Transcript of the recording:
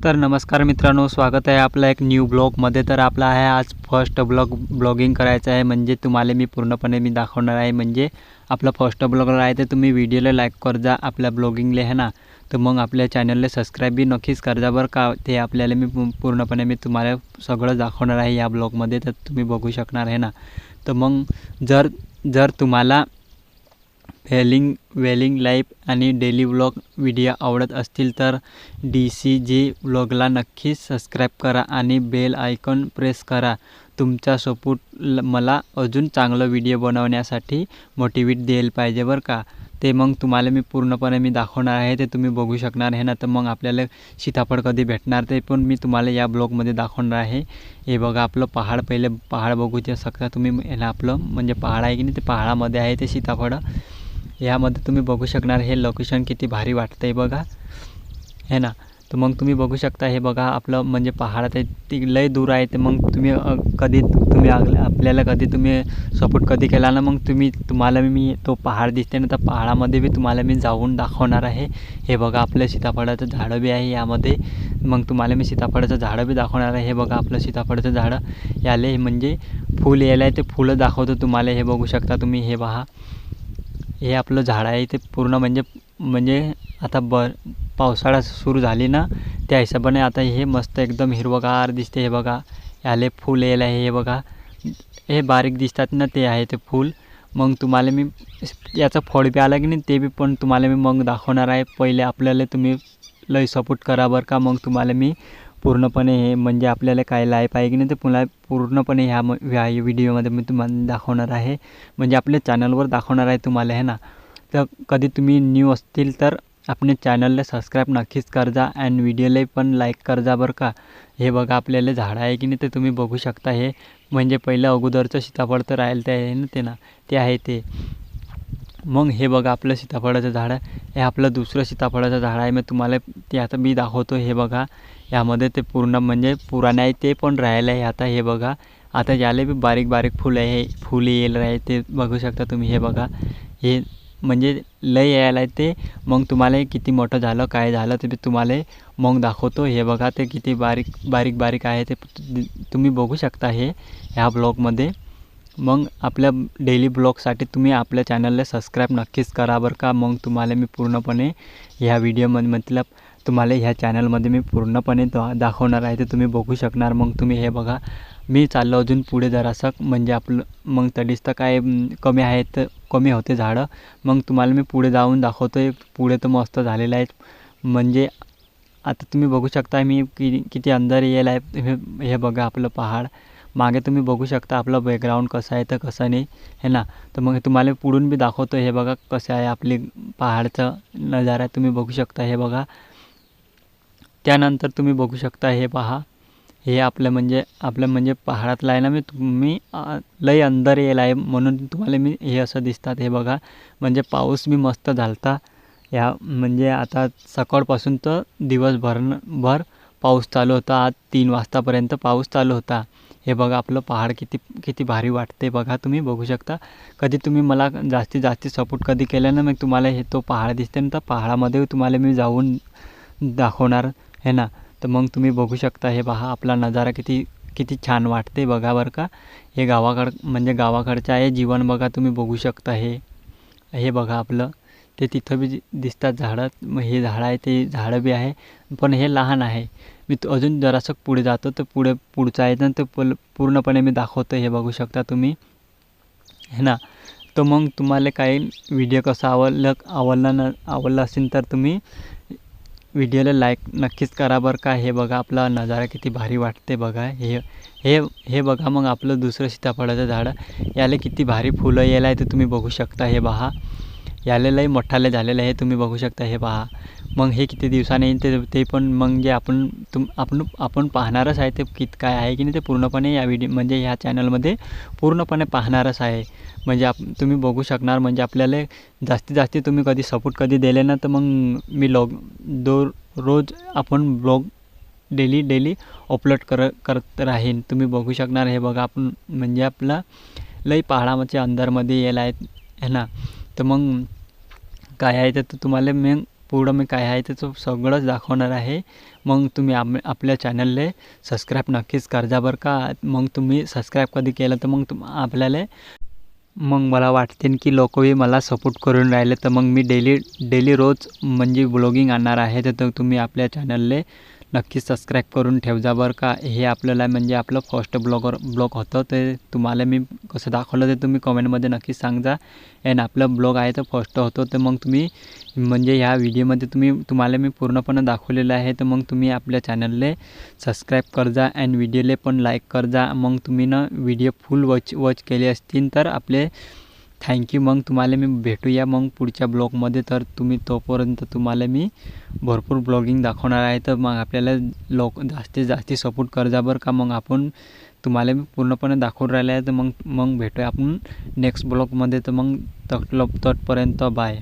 तर नमस्कार मित्रांनो, स्वागत आहे आपला एक न्यू ब्लॉगमध्ये। तर आपला आहे आज फर्स्ट ब्लॉगिंग करायचं आहे, म्हणजे तुम्हाला मी पूर्णपणे दाखवणार आहे। म्हणजे आपला फर्स्ट ब्लॉगर आहे, तर तुम्ही व्हिडिओला लाईक कर जा आपल्या ब्लॉगिंगले है ना। तर मग आपल्या चॅनलला सबस्क्राईब बी नक्कीच कर जा बरं का। ते आपल्याला मी पूर्णपणे तुम्हाला सगळं दाखवणार आहे या ब्लॉगमध्ये, तर तुम्ही बघू शकणार आहे ना। तर मग जर तुम्हाला वेलिंग लाईफ आणि डेली व्लॉग व्हिडिओ आवडत असतील तर DCG व्लॉगला नक्कीच सबस्क्राईब करा आणि बेल आयकॉन प्रेस करा। तुमचा सपोर्ट मला अजून चांगलं व्हिडिओ बनवण्यासाठी मोटिवेट द्यायला पाहिजे बरं का। ते मग तुम्हाला मी पूर्णपणे दाखवणार आहे, ते तुम्ही बघू शकणार आहे ना। तर मग आपल्याला सीताफळ कधी भेटणार ते पण मी तुम्हाला या ब्लॉगमध्ये दाखवणार आहे। हे बघा आपलं पहाड, पहिले पहाड बघू शकता तुम्ही। याला आपलं म्हणजे पहाड आहे की नाही, ते पहाडामध्ये आहे ते सीताफळ। यामध्ये तुम्ही बघू शकणार हे लोकेशन किती भारी वाटतंय बघा है ना। तर मग तुम्ही बघू शकता हे बघा आपलं म्हणजे पहाड आहे ते लय दूर आहे। ते मग तुम्ही आपल्याला कधी तुम्ही सपोर्ट कधी केला ना, मग तुम्हाला मी तो पहाड दिसते ना, तर पहाडामध्ये बी तुम्हाला मी जाऊन दाखवणार आहे। हे बघा आपलं सीताफळाचं झाडं बी आहे यामध्ये, मग तुम्हाला मी सीताफळाचं झाडं बी दाखवणार आहे। हे बघा आपलं सीताफळाचं झाडं याले म्हणजे फूल यायला आहे, ते फुलं दाखवतो तुम्हाला। हे बघू शकता तुम्ही, हे पहा हे आपलं झाड आहे ते पूर्ण म्हणजे आता पावसाळा सुरू झाली ना, त्या हिशोबाने आता हे मस्त एकदम हिरवगार दिसते। हे बघा याले फूल यायला आहे, हे बघा हे बारीक दिसतात ना, ते आहे ते फूल। मग तुम्हाला मी याचं फळ बी आलं की नाही, ते बी पण तुम्हाला मी मग दाखवणार आहे। पहिले आपल्याला तुम्ही लय सपोर्ट करा बरं का, मग तुम्हाला मी पूर्णपणे हे म्हणजे आपल्याला काय लाईफ आहे की नाही, ते पुन्हा पूर्णपणे ह्या व्हिडिओमध्ये मी तुम्हाला दाखवणार आहे, म्हणजे आपल्या चॅनलवर दाखवणार आहे तुम्हाला है ना। तर कधी तुम्ही न्यू असतील तर आपल्या चॅनलला सबस्क्राईब नक्कीच कर जा आणि व्हिडिओला पण लाईक कर जा बरं का। हे बघा आपल्याला झाडं आहे की नाही, ते तुम्ही बघू शकता। हे म्हणजे पहिलं अगोदरचं सीताफळ तर राहील ते आहे ना, ते आहे ते। मग हे बघा आपलं सीताफळाचं झाड आहे, हे आपलं दुसरं सीताफळाचं झाड आहे। मी तुम्हाला ते आता मी दाखवतो। हे बघा यामध्ये ते पूर्ण म्हणजे पुराणे आहे, ते पण राहिलं आहे आता। हे बघा आता याला बी बारीक बारीक फुलं आहे, फुले येईल आहे, ते बघू शकता तुम्ही। हे बघा हे म्हणजे लय यायला आहे ते। मग तुम्हाला किती मोठं झालं काय झालं ते तुम्हाला मग दाखवतो। हे बघा ते किती बारीक आहे, ते तुम्ही बघू शकता हे ह्या ब्लॉगमध्ये। मग आपल्या डेली ब्लॉगसाठी तुम्ही आपल्या चॅनलला सबस्क्राईब नक्कीच करा बरं का। मग तुम्हाला मी पूर्णपणे ह्या व्हिडिओमध्ये मतलब तुम्हाला ह्या चॅनलमध्ये मी पूर्णपणे दाखवणार आहे, ते तुम्ही बघू शकणार। मग तुम्ही हे बघा मी चाललो अजून पुढे जरासं, म्हणजे आपलं मग तडीच तर काय कमी आहे, तर कमी होते झाडं। मग तुम्हाला मी पुढे जाऊन दाखवतो आहे, पुढे तर मस्त झालेलं आहे। म्हणजे आता तुम्ही बघू शकता मी किती अंदर यायला आहे। हे बघा आपलं पहाड, मागे तुम्ही बघू शकता आपलं बॅकग्राऊंड कसं आहे तर कसं नाही है ना। तर मग तुम्हाला पुढून बी दाखवतो। हे बघा कसं आहे आपली पहाडचं नजारा तुम्ही बघू शकता। हे बघा त्यानंतर तुम्ही बघू शकता, हे पहा हे आपलं म्हणजे पहाडातलं आहे ना, मी लय अंदर यायला आहे म्हणून तुम्हाला मी हे असं दिसतात। हे बघा म्हणजे पाऊस बी मस्त झालता या, म्हणजे आता सकाळपासून तर दिवसभर पाऊस चालू होता। आज 3 वाजतापर्यंत पाऊस चालू होता। हे बघा आपलं पहाड किती भारी वाटते बघा, तुम्ही बघू शकता। कधी तुम्ही मला जास्तीत सपोर्ट कधी केलं ना, मग तुम्हाला हे तो पहाड दिसते ना, तर पहाडामध्ये तुम्हाला मी जाऊन दाखवणार है ना। तर मग तुम्ही बघू शकता, हे पहा आपला नजारा किती छान वाटते बघा बरं का। हे गावाकडचं आहे जीवन बघा, तुम्ही बघू शकता। हे बघा आपलं ते तिथं बी दिसतात झाडं। मग हे झाडं आहे, ते झाडं बी आहे पण हे लहान आहे। मी अजून जरासं पुढे जातो, तर पुढचं आहे ना, तर पूर्णपणे मी दाखवतो। हे बघू शकता तुम्ही है ना। तर मग तुम्हाला काही व्हिडिओ कसा आवडला असेल तर तुम्ही व्हिडिओला लाईक नक्कीच करा बरं का। हे बघा आपला नजारा किती भारी वाटते बघा। हे बघा मग आपलं दुसरं सीताफळाचं झाड, याला किती भारी फुलं यायला आहे, ते तुम्ही बघू शकता। हे पहा याला लय मोठाले झालेलं आहे, तुम्ही बघू शकता। हे पहा मग हे किती दिवसाने येईल ते पण म्हणजे आपण पाहणारच आहे, ते काय आहे की नाही ते पूर्णपणे या म्हणजे ह्या चॅनलमध्ये पूर्णपणे पाहणारच आहे। म्हणजे तुम्ही बघू शकणार, म्हणजे आपल्याला जास्तीत तुम्ही कधी सपोर्ट कधी दिले ना, तर मग मी रोज आपण ब्लॉग डेली अपलोड करत राहीन, तुम्ही बघू शकणार। हे बघा आपण म्हणजे आपला लई पहाडाच्या अंदरमध्ये यायला आहे ना। तर मग काय आहे तर तुम्हाला पुढं मी काय आहे ते सगळंच दाखवणार आहे। मग तुम्ही आपल्या चॅनलले सबस्क्राईब नक्कीच करजा बरं का. मग तुम्ही सबस्क्राईब कधी केलं तर मग आपल्याला मग मला वाटते की लोकही मला सपोर्ट करून राहिले, तर मग मी डेली रोज म्हणजे ब्लॉगिंग आणणार आहे. तर तुम्ही आपल्या चॅनलले नक्कीच सबस्क्राईब करून ठेवजा बरं का. हे आपल्याला म्हणजे आपलं फर्स्ट ब्लॉग होतं, ते तुम्हाला मी कसं दाखवलं ते तुम्ही कमेंटमध्ये नक्कीच सांगा. आणि आपलं ब्लॉग आहे तर फर्स्ट होतो, तर मग तुम्ही म्हणजे ह्या व्हिडिओमध्ये तुम्हाला मी पूर्णपणे दाखवलेलं आहे. तर मग तुम्ही आपल्या चॅनलले सबस्क्राईब करजा आणि व्हिडिओले पण लाईक करजा. मग तुम्ही ना व्हिडिओ फुल वॉच केले असतील तर आपले थँक्यू. मग तुम्हाला मी भेटूया मग पुढच्या ब्लॉगमध्ये. तर तुम्ही तोपर्यंत तुम्हाला मी भरपूर ब्लॉगिंग दाखवणार आहे. तर मग आपल्याला जास्तीत जास्त सपोर्ट करजा बरं का. मग आपण तुम्हाला मी पूर्णपणे दाखवून राहिलं आहे. तर मग भेटूया आपण नेक्स्ट ब्लॉगमध्ये. तर मग तोपर्यंत बाय.